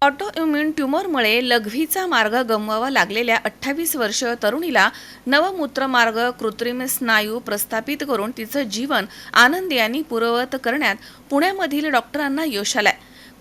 Autoimmune ट्यूमरमुळे लघवीचा मार्ग गमवावा लागलेल्या 28 वर्षीय तरुणीला नवमूत्रमार्ग कृत्रिम स्नायू प्रस्थापित करून तिचं जीवन आनंदी आणि पूर्ववत करण्यात पुण्यामधील डॉक्टरांना यश आलंय.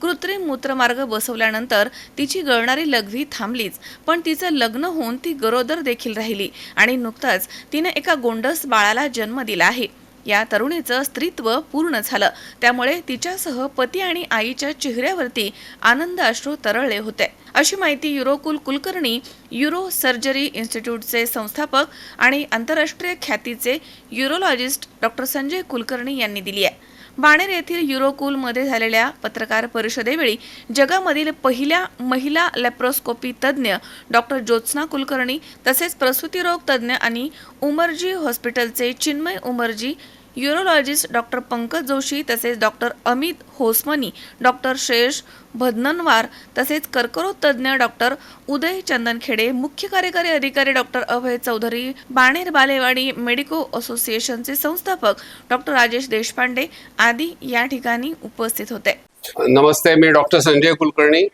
कृत्रिम मूत्रमार्ग बसवल्यानंतर तिची गळणारी लघवी थांबलीच, पण तिचं लग्न होऊन ती गरोदर देखील राहिली आणि नुकताच तिने एका गोंडस बाळाला जन्म दिला आहे. या तरुणीचं स्त्रीत्व पूर्ण झालं, त्यामुळे तिच्यासह पती आणि आईच्या चेहऱ्यावरती आनंद अश्रू तरळले होते, अशी माहिती युरोकुल कुलकर्णी युरो सर्जरी इन्स्टिट्यूटचे संस्थापक आणि आंतरराष्ट्रीय ख्यातीचे युरोलॉजिस्ट डॉक्टर संजय कुलकर्णी यांनी दिली आहे. बाणेर येथील युरोकुलमध्ये झालेल्या पत्रकार परिषदेवेळी जगामधील पहिल्या महिला लॅप्रोस्कोपी तज्ज्ञ डॉक्टर ज्योत्स्ना कुलकर्णी तसेच प्रसूतिरोग तज्ज्ञ आणि उमरजी हॉस्पिटलचे चिन्मय उमरजी, युरोलॉजिस्ट डॉक्टर पंकज जोशी तसेच डॉक्टर अमित होसमनी, डॉक्टर श्रेयश भदननवार तसेच कर्करोग तज्ज्ञ डॉक्टर उदय चंदनखेडे, मुख्य कार्यकारी अधिकारी डॉक्टर अभय चौधरी, बाणेर बालेवाडी मेडिको असोसिएशनचे संस्थापक डॉक्टर राजेश देशपांडे आदी या ठिकाणी उपस्थित होते. नमस्ते, मी डॉक्टर संजय कुलकर्णी.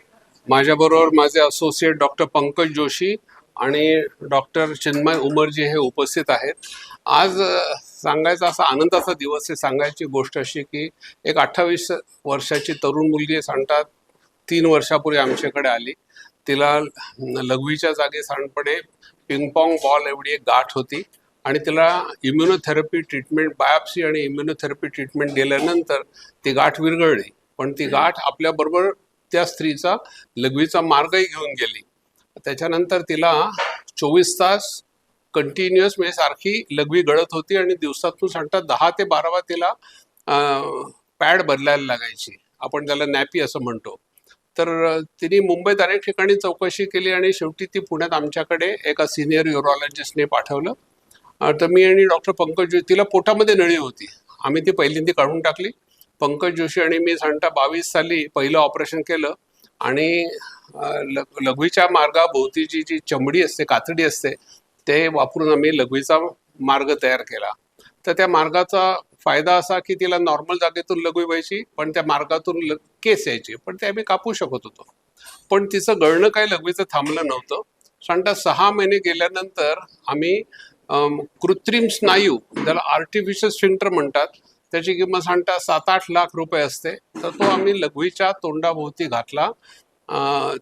माझ्याबरोबर माझे असोसिएट डॉक्टर पंकज जोशी आणि डॉक्टर चिन्मय उमरजी हे उपस्थित आहेत. आज सांगायचा असा आनंदाचा दिवस आहे. सांगायची गोष्ट अशी की एक 28 वर्षाची तरुण मुलगी सांगतात 3 वर्षापूर्वी आमच्याकडे आली. तिला लघवीच्या जागी सांडपणे पिंगपॉंग बॉल एवढी एक गाठ होती आणि तिला इम्युनोथेरपी ट्रीटमेंट, बायोप्सी आणि इम्युनोथेरपी ट्रीटमेंट दिल्यानंतर ती गाठ विरघळली, पण ती गाठ आपल्याबरोबर त्या स्त्रीचा लघवीचा मार्गही घेऊन गेली. त्याच्यानंतर तिला 24 तास कंटिन्युअस म्हणजे सारखी लघवी गळत होती आणि दिवसातून सांगतात 10 ते 12 वेळा तिला पॅड बदलायला लागायची. आपण त्याला नॅपी असं म्हणतो. तर तिने मुंबईत अनेक ठिकाणी चौकशी केली आणि शेवटी ती पुण्यात आमच्याकडे एका सिनियर युरोलॉजिस्टने पाठवलं. तर मी आणि डॉक्टर पंकज जोशी, तिला पोटामध्ये नळी होती, आम्ही ती पहिल्यांदा काढून टाकली. पंकज जोशी आणि मी सांगता 22 साली पहिलं ऑपरेशन केलं आणि लघवीच्या मार्गाभोवतीची जी चमडी असते, कातडी असते, ते वापरून आम्ही लघवीचा मार्ग तयार केला. तर त्या मार्गाचा फायदा असा की तिला नॉर्मल जागेतून लघवी व्हायची, पण त्या मार्गातून केस यायची, पण ते आम्ही कापू शकत होतो. पण तिचं गळणं काही लघवीचं थांबलं नव्हतं. सांगता 6 महिने गेल्यानंतर आम्ही कृत्रिम स्नायू, ज्याला आर्टिफिशियल स्फिंक्टर म्हणतात, त्याची किंमत सांगता 7-8 लाख रुपये असते. तर तो आम्ही लघवीच्या तोंडाभोवती घातला.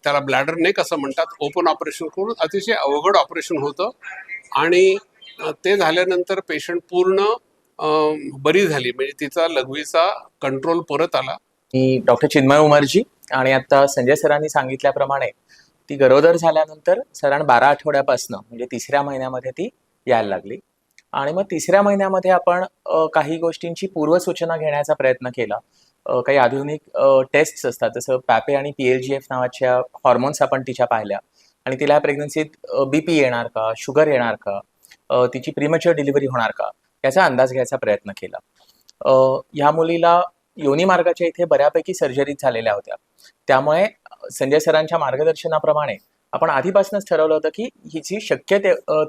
त्याला ब्लॅडर नेक असं म्हणतात. ओपन ऑपरेशन करून अतिशय अवघड ऑपरेशन होतं आणि ते झाल्यानंतर पेशंट पूर्ण बरी झाली, म्हणजे तिचा लघवीचा कंट्रोल परत आला. ती डॉक्टर चिन्मय उमरजी आणि आता संजय सरांनी सांगितल्याप्रमाणे ती गरोदर झाल्यानंतर साधारण 12 आठवड्यापासून म्हणजे 3ऱ्या महिन्यामध्ये ती यायला लागली आणि मग 3ऱ्या महिन्यामध्ये आपण काही गोष्टींची पूर्वसूचना घेण्याचा प्रयत्न केला. काही आधुनिक टेस्ट्स असतात, जसं पॅपे आणि PLGF नावाच्या हॉर्मोन्स आपण तिच्या पाहिल्या आणि तिला प्रेग्नन्सीत BP येणार का, शुगर येणार का, तिची प्रीमॅच्युअर डिलिव्हरी होणार का, याचा अंदाज घ्यायचा प्रयत्न केला. ह्या मुलीला योनी मार्गाच्या इथे बऱ्यापैकी सर्जरीज झालेल्या होत्या, त्यामुळे संजय सरांच्या मार्गदर्शनाप्रमाणे आपण आधीपासूनच ठरवलं होतं की हिची शक्य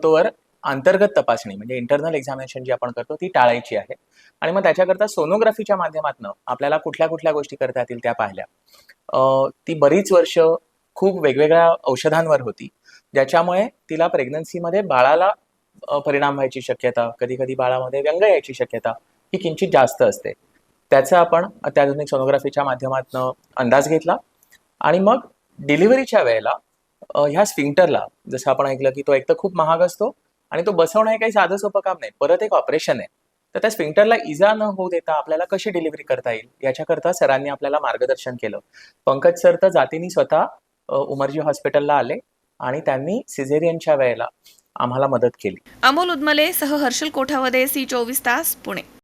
तोवर अंतर्गत तपासणी म्हणजे इंटरनल एक्झामिनेशन जी आपण करतो ती टाळायची आहे आणि मग त्याच्याकरता सोनोग्राफीच्या माध्यमातून आपल्याला कुठल्या कुठल्या गोष्टी करता येतील त्या पाहिल्या. ती बरीच वर्ष खूप वेगवेगळ्या औषधांवर होती, ज्याच्यामुळे तिला प्रेग्नन्सीमध्ये बाळाला परिणाम व्हायची शक्यता, कधी कधी बाळामध्ये व्यंग यायची शक्यता ही किंचित जास्त असते. त्याचा आपण अत्याधुनिक सोनोग्राफीच्या माध्यमातून अंदाज घेतला आणि मग डिलिव्हरीच्या वेळेला ह्या स्फिंक्टरला, जसं आपण ऐकलं की तो एक तर खूप महाग असतो आणि तो बसवणं हे काही साधं सोपं काम नाही, परत एक ऑपरेशन आहे. तर त्या स्फिंक्टरला इजा न होऊ देता आपल्याला कशी डिलिव्हरी करता येईल याच्याकरता सरांनी आपल्याला मार्गदर्शन केलं. पंकज सर तर जातीने स्वतः उमरजी हॉस्पिटलला आले आणि त्यांनी सिझेरियनच्या वेळेला आम्हाला मदत केली. अमोल उदमले सह हर्षल कोठावदे, C24 तास, पुणे.